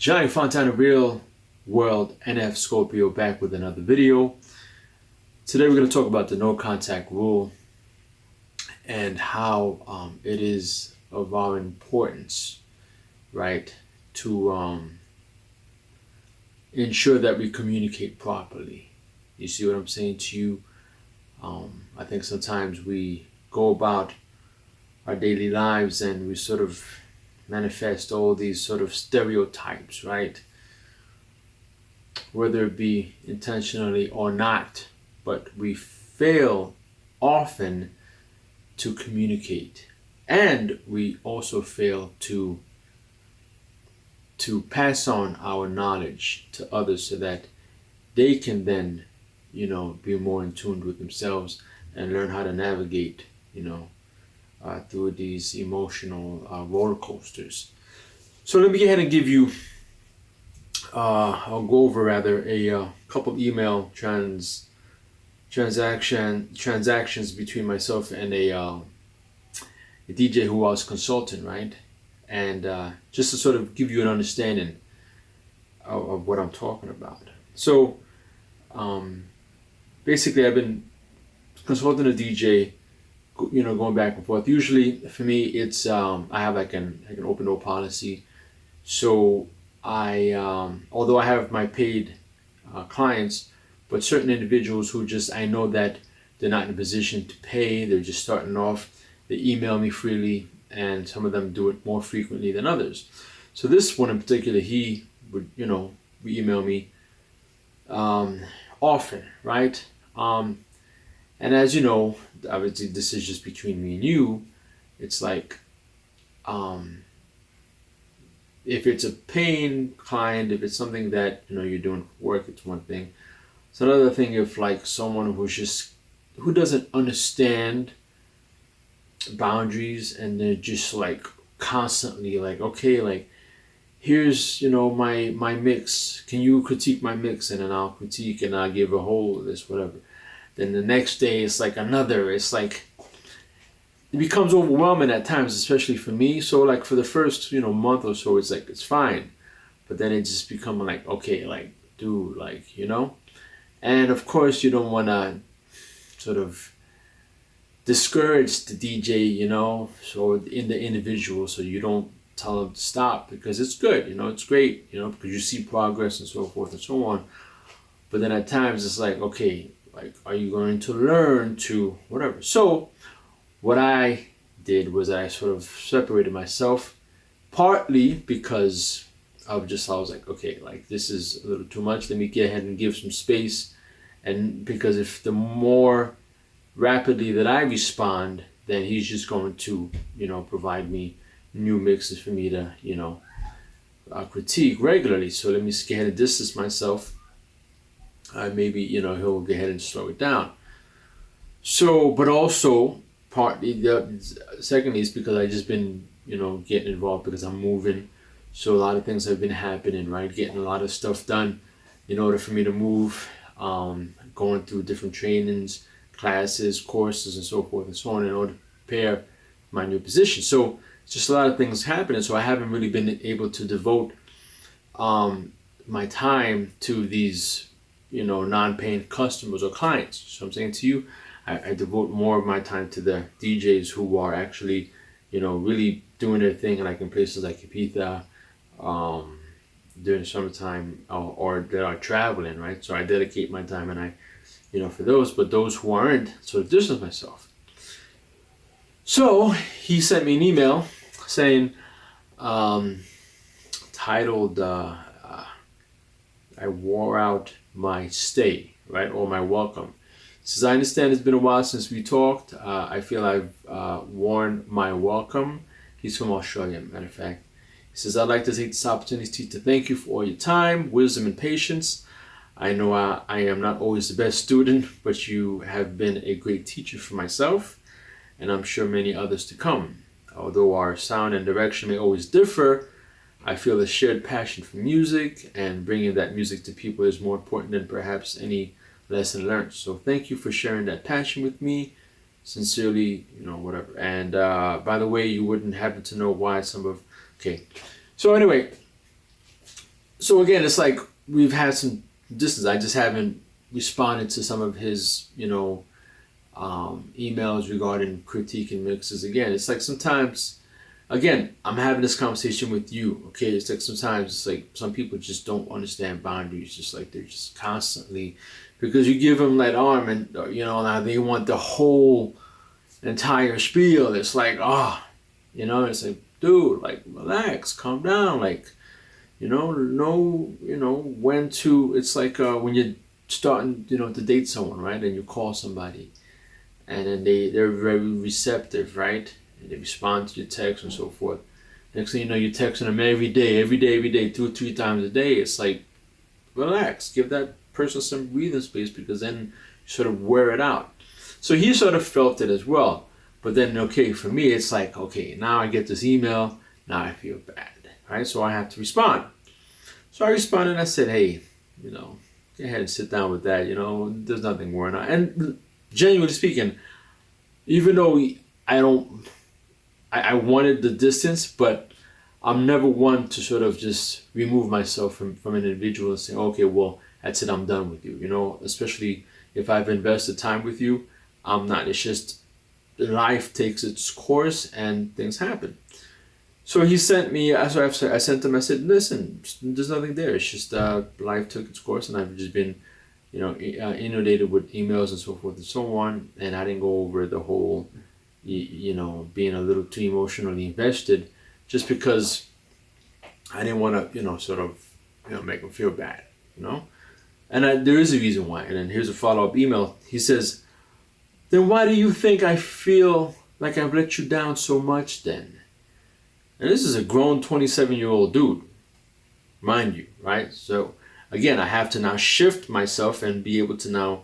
Johnny Fontana, Real World NF Scorpio, back with another video. Today we're going to talk about the no contact rule and how it is of our importance, right, to ensure that we communicate properly. You see what I'm saying to you? I think sometimes we go about our daily lives and we sort of manifest all these sort of stereotypes, right? Whether it be intentionally or not, but we fail often to communicate, and we also fail to pass on our knowledge to others so that they can then, be more in tune with themselves and learn how to navigate, through these emotional roller coasters. So let me go ahead and give you, I'll go over rather a couple email transactions between myself and a DJ who I was consulting, right? And just to sort of give you an understanding of what I'm talking about. So basically, I've been consulting a DJ, going back and forth. Usually for me, it's I have like an open door policy. So I although I have my paid clients, but certain individuals who I know that they're not in a position to pay, they're just starting off, they email me freely, and some of them do it more frequently than others. So this one in particular, he would email me often, right? And as you know, obviously this is just between me and you. It's like, if it's a paying client, if it's something that you're doing for work, it's one thing. It's another thing if like someone who doesn't understand boundaries, and they're just like constantly like, okay, like here's my mix. Can you critique my mix? And then I'll critique and I'll give a whole this whatever. Then the next day it's like another. It's like it becomes overwhelming at times, especially for me. So like for the first month or so, it's like it's fine, but then it just becomes like, okay, like dude, like and of course you don't want to sort of discourage the DJ, so in the individual, so you don't tell them to stop because it's good, it's great, because you see progress and so forth and so on. But then at times it's like, okay, like, are you going to learn to whatever? So what I did was I sort of separated myself, partly because I was like, okay, like this is a little too much. Let me get ahead and give some space. And because if the more rapidly that I respond, then he's just going to, provide me new mixes for me to, critique regularly. So let me just go ahead and distance myself. Maybe, he'll go ahead and slow it down. So, but also partly, secondly, is because I just been, getting involved because I'm moving. So a lot of things have been happening, right? Getting a lot of stuff done in order for me to move, going through different trainings, classes, courses, and so forth and so on in order to prepare my new position. So it's just a lot of things happening. So I haven't really been able to devote my time to these, non-paying customers or clients. So I'm saying to you, I devote more of my time to the DJs who are actually, really doing their thing, like in places like Ibiza, during summertime, or that are traveling, right? So I dedicate my time and I, for those, but those who aren't, sort of distance myself. So he sent me an email saying, titled, I wore out my stay, right? Or my welcome. He says, I understand it's been a while since we talked. I feel I've worn my welcome. He's from Australia, matter of fact. He says, I'd like to take this opportunity to thank you for all your time, wisdom, and patience. I know I am not always the best student, but you have been a great teacher for myself, and I'm sure many others to come. Although our sound and direction may always differ, I feel a shared passion for music, and bringing that music to people is more important than perhaps any lesson learned. So thank you for sharing that passion with me. Sincerely, whatever. And by the way, you wouldn't happen to know why some of... Okay. So anyway, So again, it's like we've had some distance. I just haven't responded to some of his, emails regarding critique and mixes. Again, it's like sometimes, again, I'm having this conversation with you. Okay, it's like sometimes it's like some people just don't understand boundaries. Just like they're just constantly, because you give them that arm and now they want the whole entire spiel. It's like it's like, dude, like relax, calm down, like know when to. It's like when you're starting to date someone, right? And you call somebody and then they're very receptive, right? And they respond to your text and so forth. Next thing you know, you're texting them every day, 2 or 3 times a day. It's like, relax, give that person some breathing space, because then you sort of wear it out. So he sort of felt it as well. But then, okay, for me, it's like, okay, now I get this email, now I feel bad, right? So I have to respond. So I responded and I said, hey, go ahead and sit down with that. There's nothing worrying on. And genuinely speaking, even though I wanted the distance, but I'm never one to sort of just remove myself from an individual and say, okay, well, that's it, I'm done with you. Especially if I've invested time with you, I'm not. It's just life takes its course and things happen. So he sent me, as I sent him, I said, listen, there's nothing there. It's just life took its course, and I've just been, inundated with emails and so forth and so on. And I didn't go over the whole, being a little too emotionally invested, just because I didn't want to, sort of, make him feel bad, And there is a reason why. And then here's a follow-up email. He says, then why do you think I feel like I've let you down so much then? And this is a grown 27-year-old dude, mind you, right? So again, I have to now shift myself and be able to now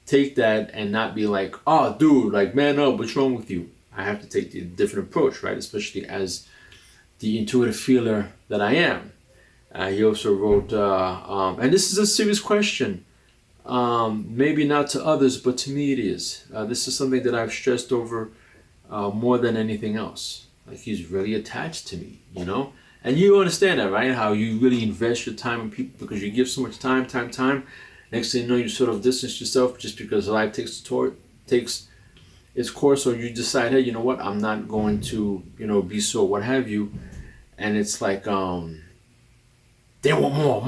take that and not be like, oh, dude, like, man up, what's wrong with you? I have to take the different approach, right? Especially as the intuitive feeler that I am. He also wrote, and this is a serious question, maybe not to others, but to me it is. This is something that I've stressed over more than anything else. Like, he's really attached to me, And you understand that, right? How you really invest your time in people because you give so much time. Next thing you know, you sort of distance yourself just because life takes its course, or you decide, hey, you know what? I'm not going to, be so what have you. And it's like, they want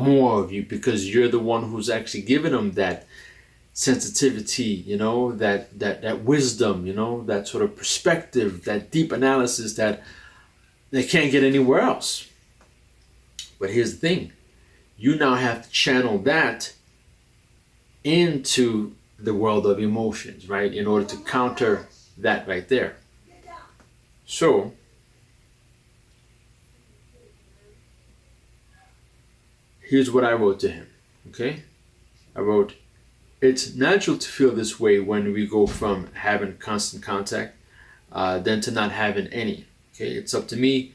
more of you because you're the one who's actually giving them that sensitivity, that wisdom, that sort of perspective, that deep analysis that they can't get anywhere else. But here's the thing. You now have to channel that into the world of emotions, right? In order to counter that right there. So, here's what I wrote to him, okay? I wrote, it's natural to feel this way when we go from having constant contact than to not having any. Okay, it's up to me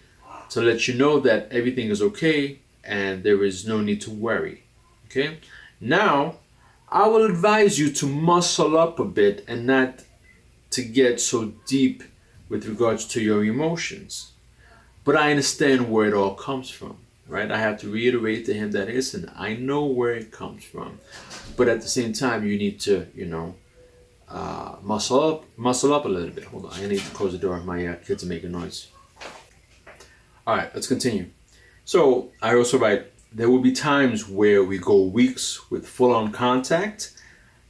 to let you know that everything is okay and there is no need to worry. Okay, now I will advise you to muscle up a bit and not to get so deep with regards to your emotions. But I understand where it all comes from. Right, I have to reiterate to him that, listen, I know where it comes from, but at the same time, you need to, muscle up a little bit. Hold on, I need to close the door. My kids are making noise. All right, let's continue. So I also write, there will be times where we go weeks with full-on contact,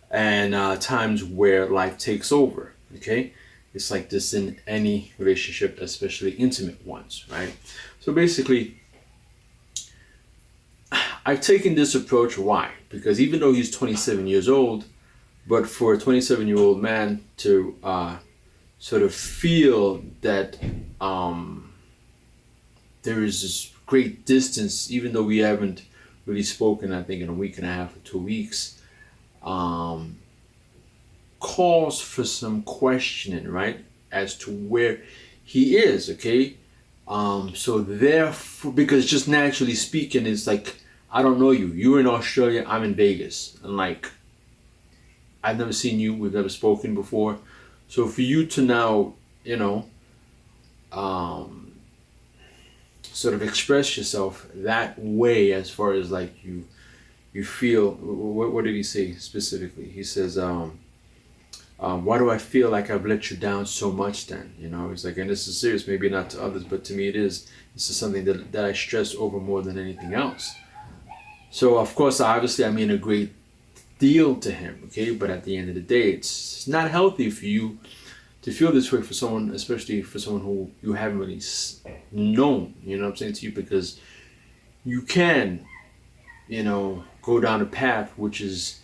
and times where life takes over. Okay, it's like this in any relationship, especially intimate ones, right? So basically, I've taken this approach. Why? Because even though he's 27 years old, but for a 27-year-old man to sort of feel that there is this great distance, even though we haven't really spoken, I think, in a week and a half or 2 weeks, calls for some questioning, right, as to where he is, okay? So therefore, because just naturally speaking, it's like, I don't know you. You're in Australia, I'm in Vegas. And like, I've never seen you, we've never spoken before. So for you to now, sort of express yourself that way, as far as like you feel. What did he say specifically? He says, why do I feel like I've let you down so much then? You know, he's like, and this is serious, maybe not to others, but to me it is. This is something that I stress over more than anything else. So of course, obviously, I mean a great deal to him, okay? But at the end of the day, it's not healthy for you to feel this way for someone, especially for someone who you haven't really known, you know what I'm saying, to you, because you can, you know, go down a path which is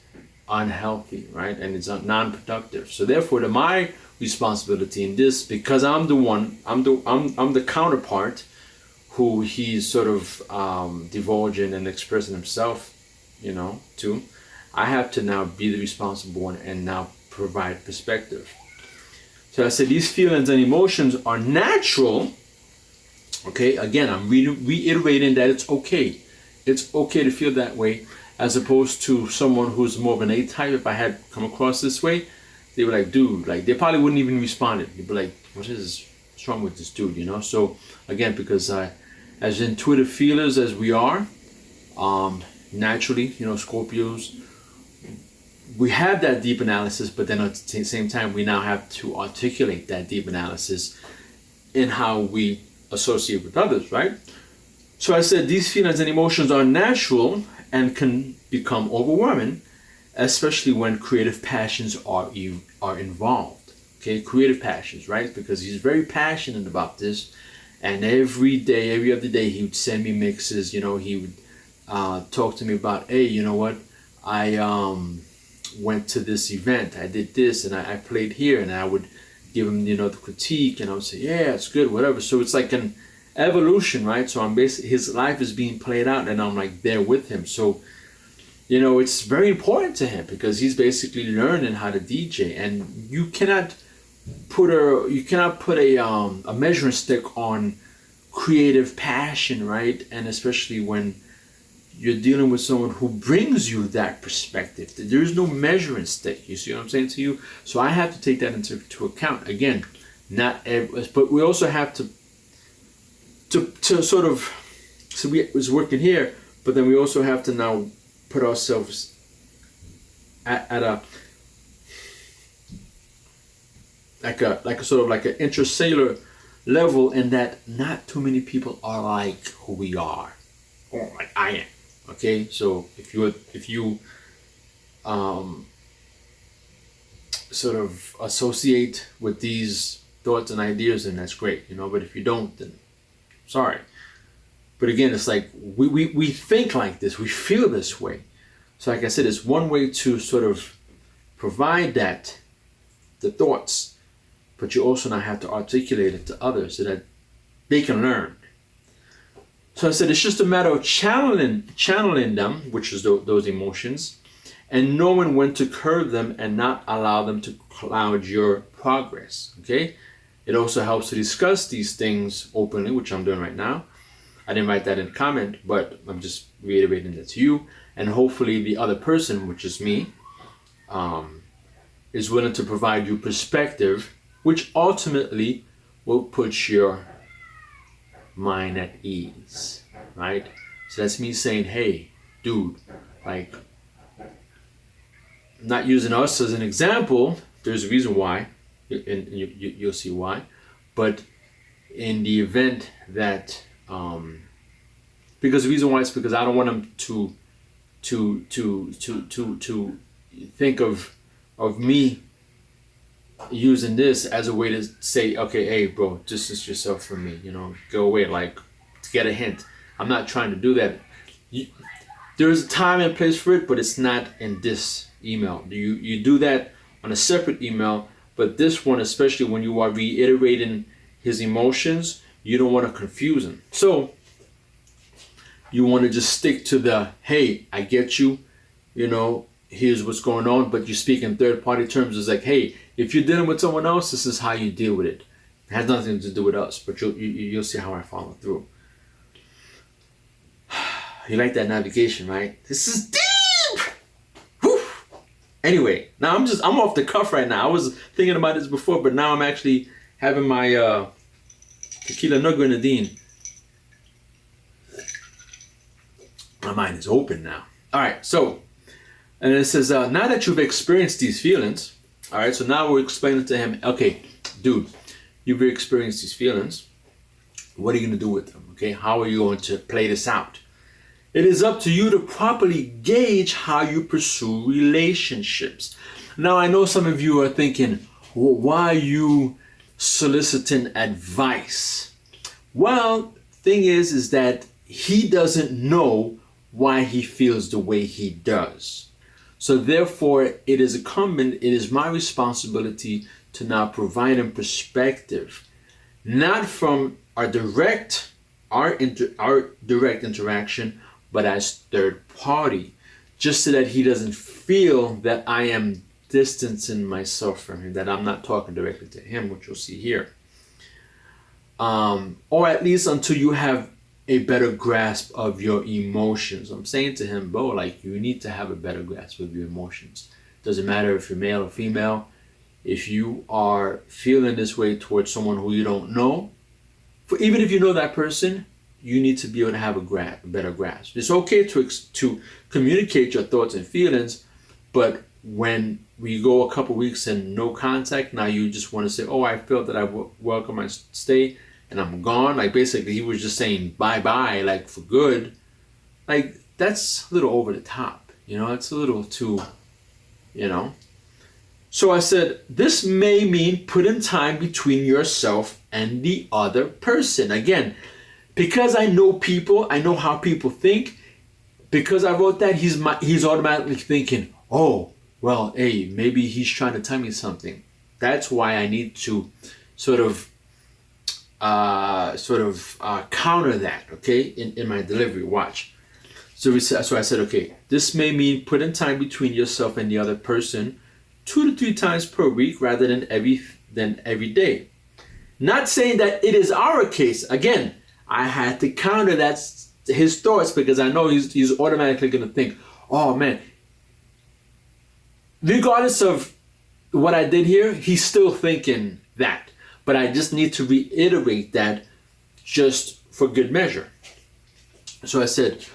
unhealthy, right? And it's non-productive. So therefore, my responsibility in this, because I'm the counterpart who he's sort of divulging and expressing himself, you know, to, I have to now be the responsible one and now provide perspective. So I said these feelings and emotions are natural. Okay, again, I'm reiterating that it's okay. It's okay to feel that way, as opposed to someone who's more of an A-type. If I had come across this way, they were like, dude, like they probably wouldn't even respond. They'd be like, what's wrong with this dude, you know? So again, because as intuitive feelers as we are, naturally, you know, Scorpios, we have that deep analysis, but then at the same time, we now have to articulate that deep analysis in how we associate with others, right? So I said these feelings and emotions are natural and can become overwhelming, especially when creative passions are involved. Okay, creative passions, right? Because he's very passionate about this, and every other day, he would send me mixes. You know, he would talk to me about, hey, you know what, I went to this event, I did this, and I played here, and I would give him, you know, the critique, and I would say, yeah, it's good, whatever. So it's like an evolution, right? So I'm basically, his life is being played out, and I'm like there with him. So, you know, it's very important to him because he's basically learning how to DJ, and you cannot put a measuring stick on creative passion, right? And especially when you're dealing with someone who brings you that perspective. There is no measuring stick. You see what I'm saying to you? So I have to take that into account. Again, but we also have to sort of, so we was working here, but then we also have to now put ourselves at a sort of like an intracellular level, in that not too many people are like who we are, or like I am. Okay, so if you sort of associate with these thoughts and ideas, then that's great, you know. But if you don't, then sorry. But again, it's like we think like this, we feel this way. So like I said, it's one way to sort of provide the thoughts, but you also now have to articulate it to others so that they can learn. So I said it's just a matter of channeling them, which is those emotions, and knowing when to curb them and not allow them to cloud your progress. Okay? It also helps to discuss these things openly, which I'm doing right now. I didn't write that in comment, but I'm just reiterating that to you. And hopefully the other person, which is me, is willing to provide you perspective, which ultimately will put your mind at ease, right? So that's me saying, hey, dude, like, not using us as an example, there's a reason why, and you'll see why, but in the event that, because the reason why is because I don't want them to think of me using this as a way to say, okay, hey, bro, distance yourself from me, you know, go away, like, to get a hint. I'm not trying to do that. There's a time and place for it, but it's not in this email. You do that on a separate email, but this one, especially when you are reiterating his emotions, you don't want to confuse him. So you want to just stick to the, hey, I get you, you know, here's what's going on, but you speak in third party terms. It's like, hey, if you're dealing with someone else, this is how you deal with it. It has nothing to do with us, but you'll see how I follow through. You like that navigation, right? This is deep. Whew. Anyway, now I'm off the cuff right now. I was thinking about this before, but now I'm actually having my tequila no grenadine. mind is open now. All right, so, and it says, now that you've experienced these feelings, all right, so now we're explaining to him, okay, dude, you've experienced these feelings. What are you going to do with them? Okay, how are you going to play this out? It is up to you to properly gauge how you pursue relationships. Now, I know some of you are thinking, well, why are you soliciting advice? Well, thing is that he doesn't know why he feels the way he does. So therefore, it is incumbent, it is my responsibility to now provide him perspective, not from our direct interaction, but as third party, just so that he doesn't feel that I am distancing myself from him, that I'm not talking directly to him, which you'll see here. Or at least until you have a better grasp of your emotions. I'm saying to him, bro, like, you need to have a better grasp of your emotions. Doesn't matter if you're male or female. If you are feeling this way towards someone who you don't know, even if you know that person, you need to be able to have a better grasp. It's okay to communicate your thoughts and feelings, but when we go a couple weeks and no contact, now you just want to say, oh, I felt that I welcome my stay and I'm gone. Like, basically he was just saying bye-bye, like, for good. Like, that's a little over the top, you know, it's a little too, you know. So I said, this may mean putting time between yourself and the other person. Again, because I know people, I know how people think. Because I wrote that, he's automatically thinking, oh, well, hey, maybe he's trying to tell me something. That's why I need to sort of counter that, okay, in my delivery. Watch. So I said, okay, this may mean putting time between yourself and the other person 2 to 3 times per week rather than every day. Not saying that it is our case. Again, I had to counter his thoughts, because I know he's automatically going to think, oh man, regardless of what I did here, he's still thinking that. But I just need to reiterate that just for good measure. So I said,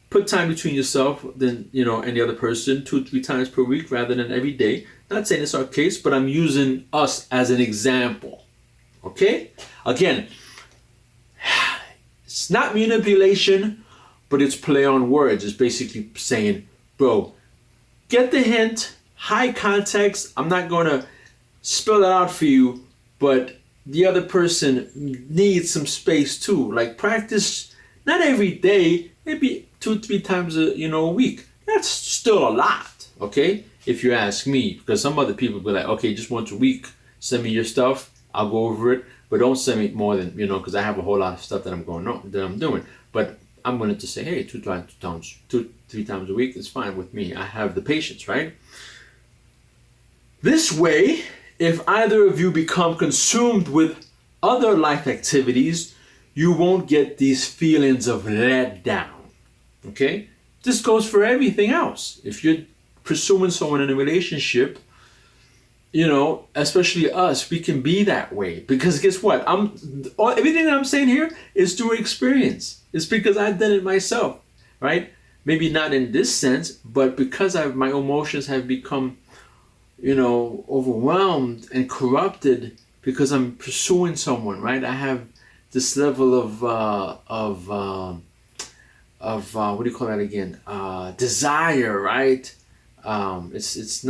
put time between yourself and the other person 2 to 3 times per week rather than every day. Not saying it's our case, but I'm using us as an example. Okay? Again, it's not manipulation, but it's play on words. It's basically saying, bro, get the hint, high context. I'm not going to spell it out for you, but the other person needs some space too. Like, practice, not every day, maybe 2-3 times a week. That's still a lot, okay? If you ask me, because some other people be like, okay, just once a week, send me your stuff, I'll go over it, but don't send me more than, because I have a whole lot of stuff that I'm doing. But I'm going to say, hey, 2-3 times a week is fine with me. I have the patience, right? This way, if either of you become consumed with other life activities, you won't get these feelings of let down. Okay? This goes for everything else. If you're pursuing someone in a relationship, especially us, we can be that way. Because guess what? Everything that I'm saying here is through experience. It's because I've done it myself, right? Maybe not in this sense, but because my emotions have become, overwhelmed and corrupted because I'm pursuing someone, right? I have this level of what do you call that again? Desire, right? It's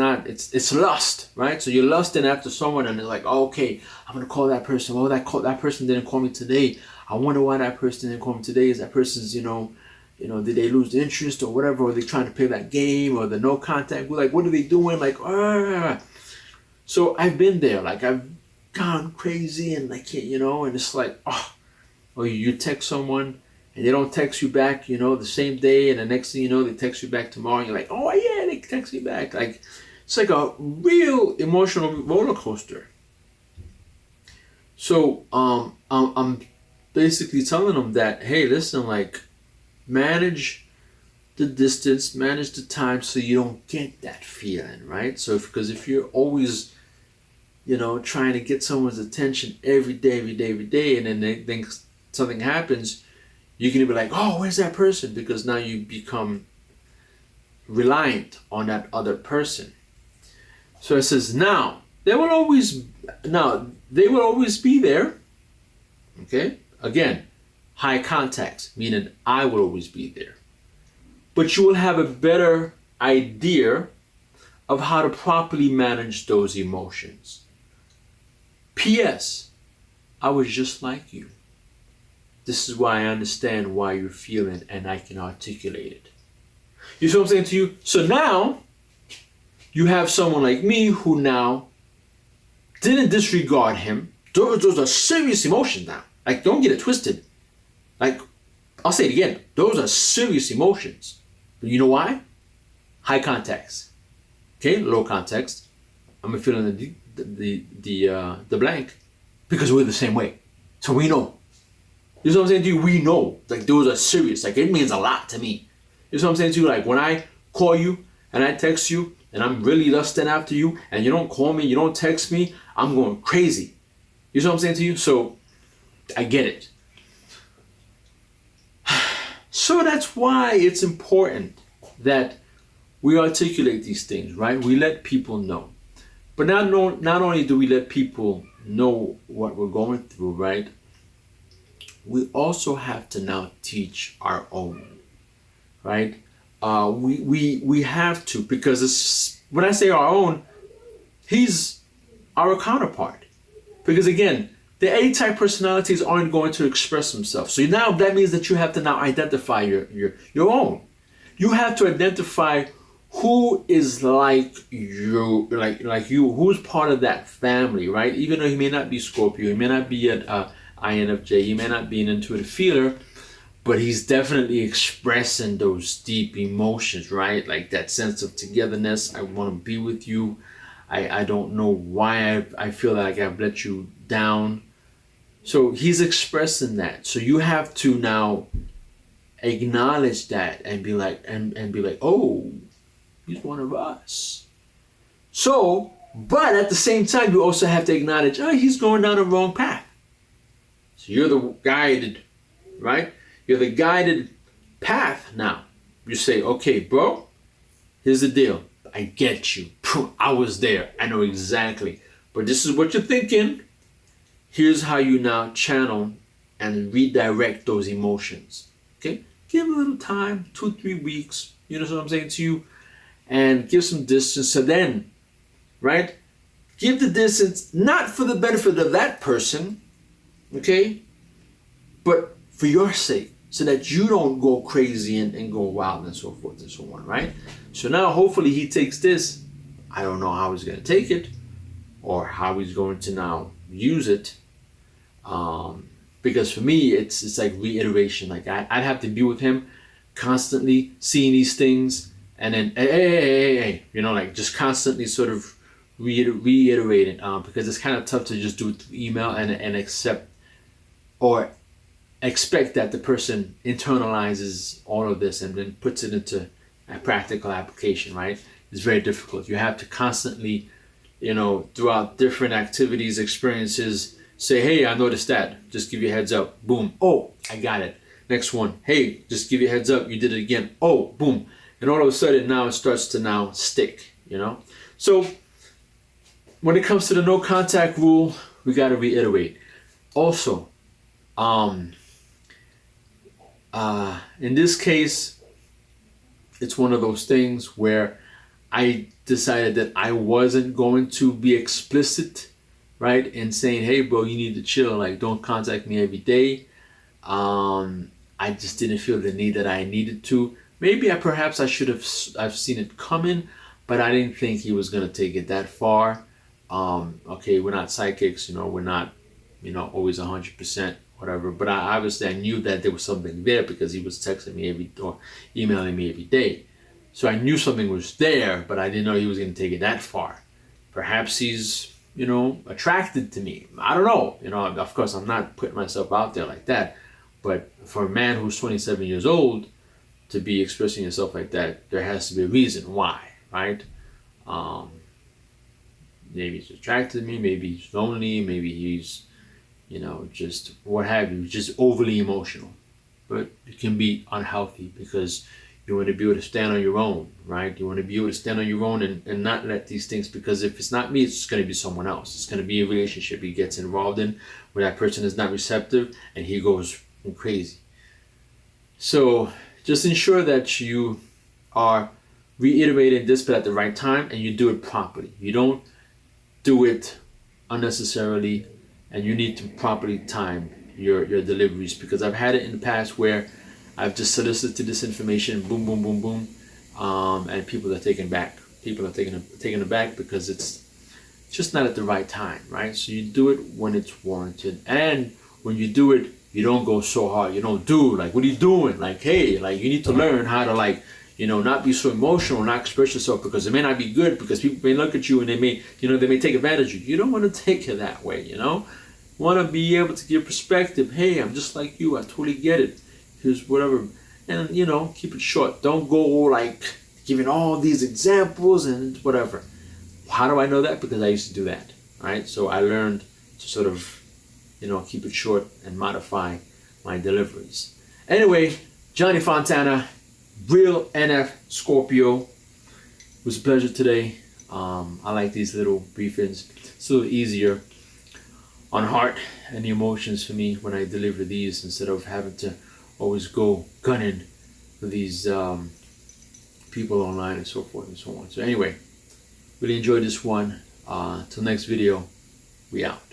lust, right? So you're lusting after someone, and it's like, oh, okay, I'm gonna call that person. Well, that person didn't call me today. I wonder why that person didn't call me today. Is that person's, did they lose interest or whatever? Or are they trying to play that game, or the no contact? Like, what are they doing? Like, so I've been there. Like, I've gone crazy, and I can't, and it's like, or you text someone and they don't text you back, the same day, and the next thing you know, they text you back tomorrow, and you're like, oh yeah, they text me back. Like, it's like a real emotional roller coaster. So I'm basically telling them that, hey, listen, like, manage the distance, manage the time, so you don't get that feeling, right? So because if you're always, trying to get someone's attention every day, and then they think something happens, You can be like, oh, where's that person? Because now you become reliant on that other person. So it says, they will always be there. Okay? Again, high context, meaning I will always be there. But you will have a better idea of how to properly manage those emotions. P.S. I was just like you. This is why I understand why you're feeling and I can articulate it. You see what I'm saying to you? So now, you have someone like me who now didn't disregard him. Those are serious emotions now. Like, don't get it twisted. Like, I'll say it again. Those are serious emotions. But you know why? High context. Okay, low context. I'm gonna fill in the blank because we're the same way. So we know. You know what I'm saying to you? We know. Like, those are serious. Like, it means a lot to me. You know what I'm saying to you? Like, when I call you and I text you and I'm really lusting after you and you don't call me, you don't text me, I'm going crazy. You know what I'm saying to you? So I get it. So that's why it's important that we articulate these things, right? We let people know. But not only do we let people know what we're going through, right? We also have to now teach our own, right? We have to, because it's, when I say our own, he's our counterpart. Because again, the A-type personalities aren't going to express themselves. So now that means that you have to now identify your own. You have to identify who is like you, like you, who's part of that family, right? Even though he may not be Scorpio, he may not be an INFJ, he may not be an intuitive feeler, but he's definitely expressing those deep emotions, right? Like that sense of togetherness. I want to be with you. I don't know why I feel like I've let you down. So he's expressing that. So you have to now acknowledge that and be like, and be like, oh, he's one of us. So, but at the same time, you also have to acknowledge, oh, he's going down the wrong path. So you're the guided, right? You're the guided path now. You say, okay, bro, here's the deal. I get you. I was there. I know exactly. But this is what you're thinking. Here's how you now channel and redirect those emotions. Okay? Give a little time, 2-3 weeks. You know what I'm saying to you? And give some distance. So then, right? Give the distance not for the benefit of that person, okay? But for your sake. So that you don't go crazy and go wild and so forth and so on, right? So now hopefully he takes this. I don't know how he's going to take it or how he's going to now use it. Because for me, it's like reiteration. Like I'd have to be with him constantly seeing these things and then, hey, you know, like just constantly sort of reiterating because it's kind of tough to just do it through email and accept or expect that the person internalizes all of this and then puts it into a practical application, right? It's very difficult. You have to constantly, you know, throughout different activities, experiences, say, hey, I noticed that. Just give you a heads up. Boom. Oh, I got it. Next one. Hey, just give you a heads up. You did it again. Oh, boom. And all of a sudden now it starts to now stick, you know? So when it comes to the no contact rule, we got to reiterate. Also, in this case, it's one of those things where I decided that I wasn't going to be explicit, right, in saying, hey, bro, you need to chill. Like, don't contact me every day. I just didn't feel the need that I needed to. Maybe perhaps I should have. I've seen it coming, but I didn't think he was going to take it that far. Okay, we're not psychics, you know, we're not, you know, always 100%. Whatever, but I obviously I knew that there was something there because he was texting me or emailing me every day. So I knew something was there, but I didn't know he was going to take it that far. Perhaps he's, you know, attracted to me. I don't know. You know, of course, I'm not putting myself out there like that. But for a man who's 27 years old to be expressing himself like that, there has to be a reason why, right? Maybe he's attracted to me. Maybe he's lonely. Maybe he's, you know, just what have you, just overly emotional. but it can be unhealthy because you want to be able to stand on your own, right? You want to be able to stand on your own and not let these things, because if it's not me, it's going to be someone else. It's going to be a relationship he gets involved in where that person is not receptive and he goes crazy. So just ensure that you are reiterating this but at the right time, and you do it properly. You don't do it unnecessarily, and you need to properly time your deliveries, because I've had it in the past where I've just solicited this information, boom, boom, boom, boom, and people are taken back. People are taken aback because it's just not at the right time, right? So you do it when it's warranted, and when you do it, you don't go so hard. You don't do like, what are you doing? Like, hey, like you need to learn how to like, not be so emotional, not express yourself, because it may not be good, because people may look at you and they may take advantage of you. You don't want to take it that way, Want to be able to give perspective. Hey, I'm just like you. I totally get it. Here's whatever. And, keep it short. Don't go like giving all these examples and whatever. How do I know that? Because I used to do that, right? So I learned to sort of, keep it short and modify my deliveries. Anyway, Johnny Fontana, real NF Scorpio. It was a pleasure today. I like these little briefings. It's a little easier on heart and the emotions for me when I deliver these, instead of having to always go gunning for these people online and so forth and so on. So anyway, really enjoyed this one. Till next video, we out.